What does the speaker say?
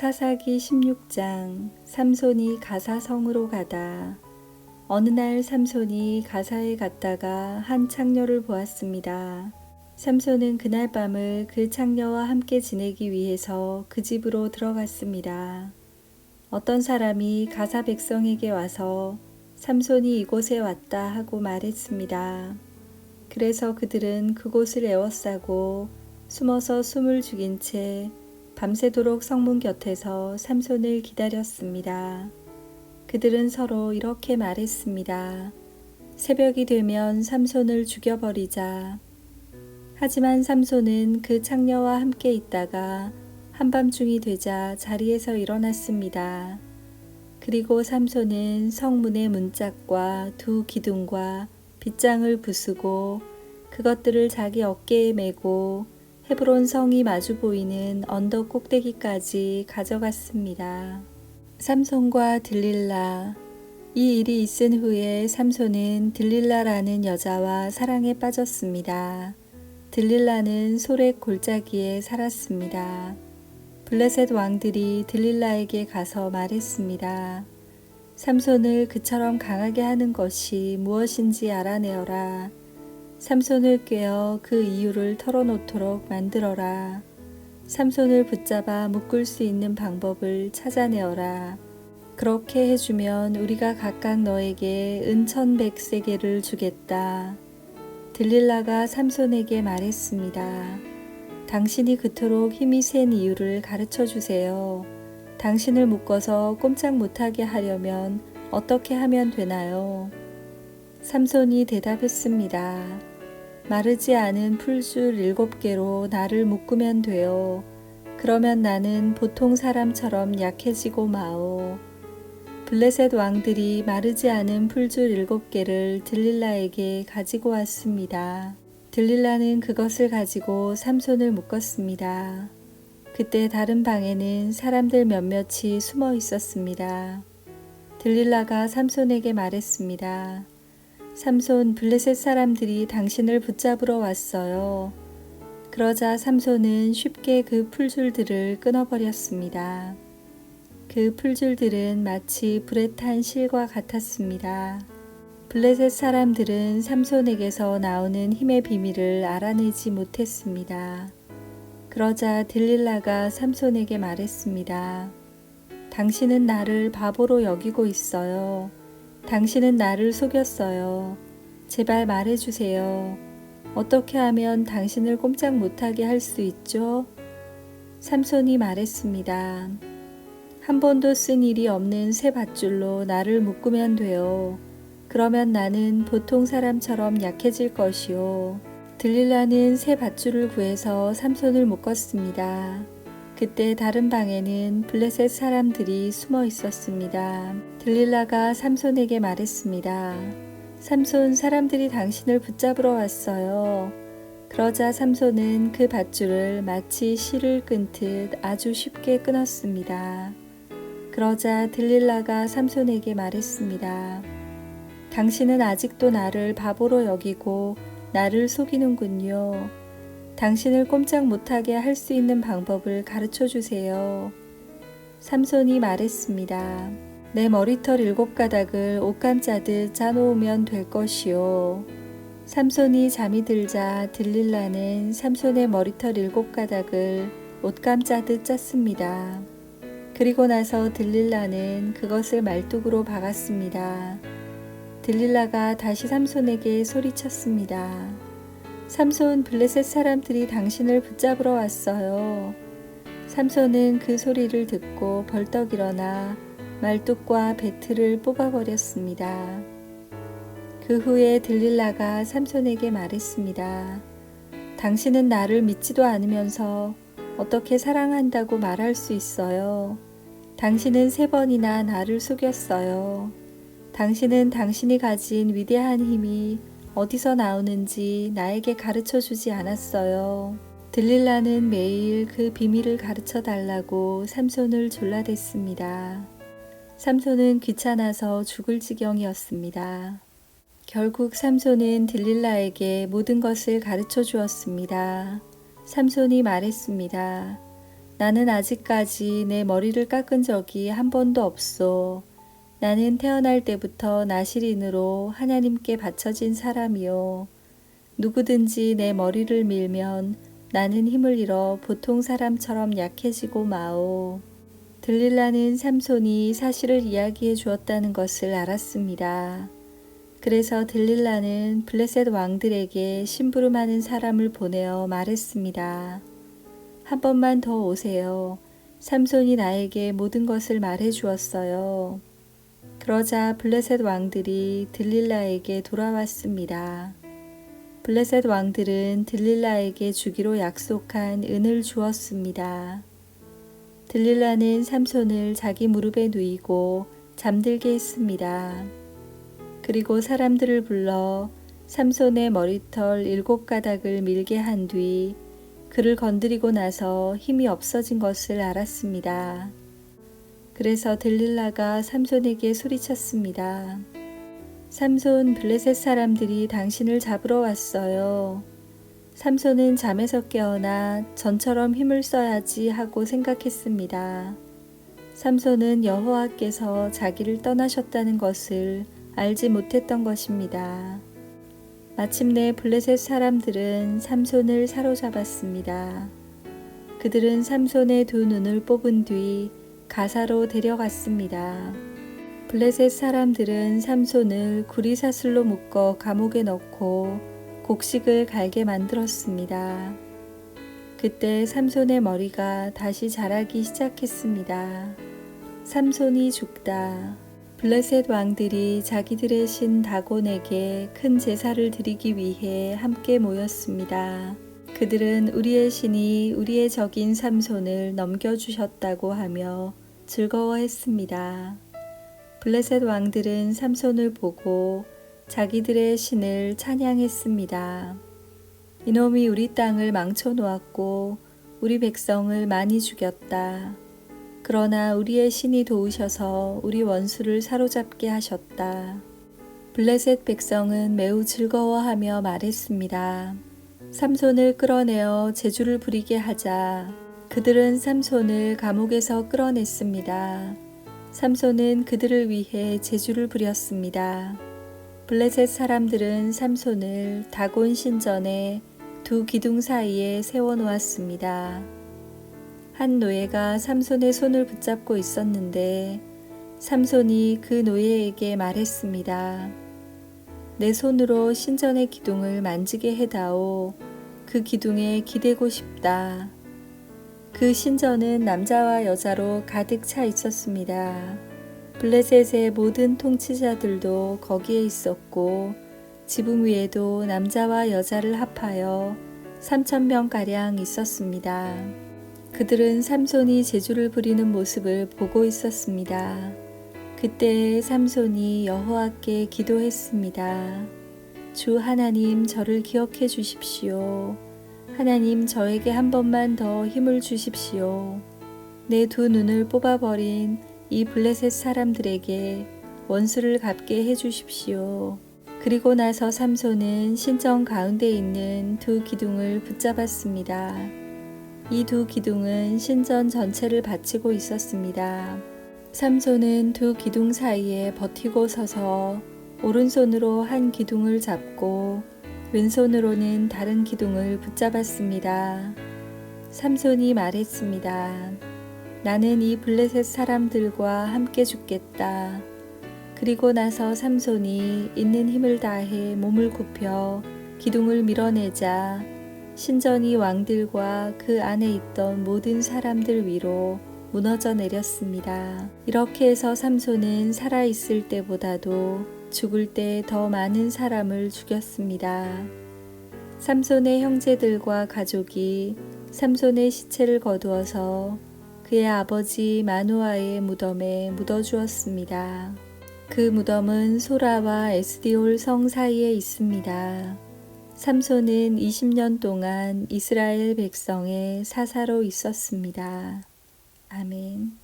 사사기 16장 삼손이 가사성으로 가다. 어느 날 삼손이 가사에 갔다가 한 창녀를 보았습니다. 삼손은 그날 밤을 그 창녀와 함께 지내기 위해서 그 집으로 들어갔습니다. 어떤 사람이 가사 백성에게 와서 삼손이 이곳에 왔다 하고 말했습니다. 그래서 그들은 그곳을 에워싸고 숨어서 숨을 죽인 채 밤새도록 성문 곁에서 삼손을 기다렸습니다. 그들은 서로 이렇게 말했습니다. 새벽이 되면 삼손을 죽여버리자. 하지만 삼손은 그 창녀와 함께 있다가 한밤중이 되자 자리에서 일어났습니다. 그리고 삼손은 성문의 문짝과 두 기둥과 빗장을 부수고 그것들을 자기 어깨에 메고 헤브론 성이 마주 보이는 언덕 꼭대기까지 가져갔습니다. 삼손과 들릴라. 이 일이 있은 후에 삼손은 들릴라라는 여자와 사랑에 빠졌습니다. 들릴라는 소렉 골짜기에 살았습니다. 블레셋 왕들이 들릴라에게 가서 말했습니다. 삼손을 그처럼 강하게 하는 것이 무엇인지 알아내어라. 삼손을 꿰어 그 이유를 털어놓도록 만들어라. 삼손을 붙잡아 묶을 수 있는 방법을 찾아내어라. 그렇게 해주면 우리가 각각 너에게 은 1,100세겔을 주겠다. 들릴라가 삼손에게 말했습니다. 당신이 그토록 힘이 센 이유를 가르쳐 주세요. 당신을 묶어서 꼼짝 못하게 하려면 어떻게 하면 되나요? 삼손이 대답했습니다. 마르지 않은 풀줄 7개로 나를 묶으면 돼요. 그러면 나는 보통 사람처럼 약해지고 마오. 블레셋 왕들이 마르지 않은 풀줄 7개를 들릴라에게 가지고 왔습니다. 들릴라는 그것을 가지고 삼손을 묶었습니다. 그때 다른 방에는 사람들 몇몇이 숨어 있었습니다. 들릴라가 삼손에게 말했습니다. 삼손, 블레셋 사람들이 당신을 붙잡으러 왔어요. 그러자 삼손은 쉽게 그 풀줄들을 끊어버렸습니다. 그 풀줄들은 마치 불에 탄 실과 같았습니다. 블레셋 사람들은 삼손에게서 나오는 힘의 비밀을 알아내지 못했습니다. 그러자 들릴라가 삼손에게 말했습니다. 당신은 나를 바보로 여기고 있어요. 당신은 나를 속였어요. 제발 말해주세요. 어떻게 하면 당신을 꼼짝 못하게 할 수 있죠? 삼손이 말했습니다. 한 번도 쓴 일이 없는 새 밧줄로 나를 묶으면 돼요. 그러면 나는 보통 사람처럼 약해질 것이요. 들릴라는 새 밧줄을 구해서 삼손을 묶었습니다. 그때 다른 방에는 블레셋 사람들이 숨어 있었습니다. 들릴라가 삼손에게 말했습니다. 삼손, 사람들이 당신을 붙잡으러 왔어요. 그러자 삼손은 그 밧줄을 마치 실을 끊듯 아주 쉽게 끊었습니다. 그러자 들릴라가 삼손에게 말했습니다. 당신은 아직도 나를 바보로 여기고 나를 속이는군요. 당신을 꼼짝 못하게 할 수 있는 방법을 가르쳐 주세요. 삼손이 말했습니다. 내 머리털 7가닥을 옷감 짜듯 짜놓으면 될 것이요. 삼손이 잠이 들자 들릴라는 삼손의 머리털 7가닥을 옷감 짜듯 짰습니다. 그리고 나서 들릴라는 그것을 말뚝으로 박았습니다. 들릴라가 다시 삼손에게 소리쳤습니다. 삼손, 블레셋 사람들이 당신을 붙잡으러 왔어요. 삼손은 그 소리를 듣고 벌떡 일어나 말뚝과 배틀을 뽑아버렸습니다. 그 후에 들릴라가 삼손에게 말했습니다. 당신은 나를 믿지도 않으면서 어떻게 사랑한다고 말할 수 있어요? 당신은 3번이나 나를 속였어요. 당신은 당신이 가진 위대한 힘이 어디서 나오는지 나에게 가르쳐 주지 않았어요. 들릴라는 매일 그 비밀을 가르쳐 달라고 삼손을 졸라댔습니다. 삼손은 귀찮아서 죽을 지경이었습니다. 결국 삼손은 들릴라에게 모든 것을 가르쳐 주었습니다. 삼손이 말했습니다. 나는 아직까지 내 머리를 깎은 적이 한 번도 없소. 나는 태어날 때부터 나실인으로 하나님께 바쳐진 사람이요. 누구든지 내 머리를 밀면 나는 힘을 잃어 보통 사람처럼 약해지고 마오. 들릴라는 삼손이 사실을 이야기해 주었다는 것을 알았습니다. 그래서 들릴라는 블레셋 왕들에게 심부름하는 사람을 보내어 말했습니다. 한 번만 더 오세요. 삼손이 나에게 모든 것을 말해 주었어요. 그러자 블레셋 왕들이 들릴라에게 돌아왔습니다. 블레셋 왕들은 들릴라에게 주기로 약속한 은을 주었습니다. 들릴라는 삼손을 자기 무릎에 누이고 잠들게 했습니다. 그리고 사람들을 불러 삼손의 머리털 7가닥을 밀게 한 뒤 그를 건드리고 나서 힘이 없어진 것을 알았습니다. 그래서 들릴라가 삼손에게 소리쳤습니다. 삼손, 블레셋 사람들이 당신을 잡으러 왔어요. 삼손은 잠에서 깨어나 전처럼 힘을 써야지 하고 생각했습니다. 삼손은 여호와께서 자기를 떠나셨다는 것을 알지 못했던 것입니다. 마침내 블레셋 사람들은 삼손을 사로잡았습니다. 그들은 삼손의 2눈을 뽑은 뒤 가사로 데려갔습니다. 블레셋 사람들은 삼손을 구리사슬로 묶어 감옥에 넣고 곡식을 갈게 만들었습니다. 그때 삼손의 머리가 다시 자라기 시작했습니다. 삼손이 죽다. 블레셋 왕들이 자기들의 신 다곤에게 큰 제사를 드리기 위해 함께 모였습니다. 그들은 우리의 신이 우리의 적인 삼손을 넘겨주셨다고 하며 즐거워했습니다. 블레셋 왕들은 삼손을 보고 자기들의 신을 찬양했습니다. 이놈이 우리 땅을 망쳐놓았고 우리 백성을 많이 죽였다. 그러나 우리의 신이 도우셔서 우리 원수를 사로잡게 하셨다. 블레셋 백성은 매우 즐거워하며 말했습니다. 삼손을 끌어내어 제주를 부리게 하자. 그들은 삼손을 감옥에서 끌어냈습니다. 삼손은 그들을 위해 제주를 부렸습니다. 블레셋 사람들은 삼손을 다곤 신전에 2 기둥 사이에 세워놓았습니다. 한 노예가 삼손의 손을 붙잡고 있었는데 삼손이 그 노예에게 말했습니다. 내 손으로 신전의 기둥을 만지게 해다오. 그 기둥에 기대고 싶다. 그 신전은 남자와 여자로 가득 차 있었습니다. 블레셋의 모든 통치자들도 거기에 있었고 지붕 위에도 남자와 여자를 합하여 3,000명가량 있었습니다. 그들은 삼손이 제주를 부리는 모습을 보고 있었습니다. 그때 삼손이 여호와께 기도했습니다. 주 하나님, 저를 기억해 주십시오. 하나님, 저에게 한 번만 더 힘을 주십시오. 내 2눈을 뽑아버린 이 블레셋 사람들에게 원수를 갚게 해 주십시오. 그리고 나서 삼손은 신전 가운데 있는 2 기둥을 붙잡았습니다. 이 2 기둥은 신전 전체를 받치고 있었습니다. 삼손은 2 기둥 사이에 버티고 서서 오른손으로 한 기둥을 잡고 왼손으로는 다른 기둥을 붙잡았습니다. 삼손이 말했습니다. 나는 이 블레셋 사람들과 함께 죽겠다. 그리고 나서 삼손이 있는 힘을 다해 몸을 굽혀 기둥을 밀어내자 신전이 왕들과 그 안에 있던 모든 사람들 위로 무너져 내렸습니다. 이렇게 해서 삼손은 살아있을 때보다도 죽을 때 더 많은 사람을 죽였습니다. 삼손의 형제들과 가족이 삼손의 시체를 거두어서 그의 아버지 마누아의 무덤에 묻어주었습니다. 그 무덤은 소라와 에스디올 성 사이에 있습니다. 삼손은 20년 동안 이스라엘 백성의 사사로 있었습니다. 아멘.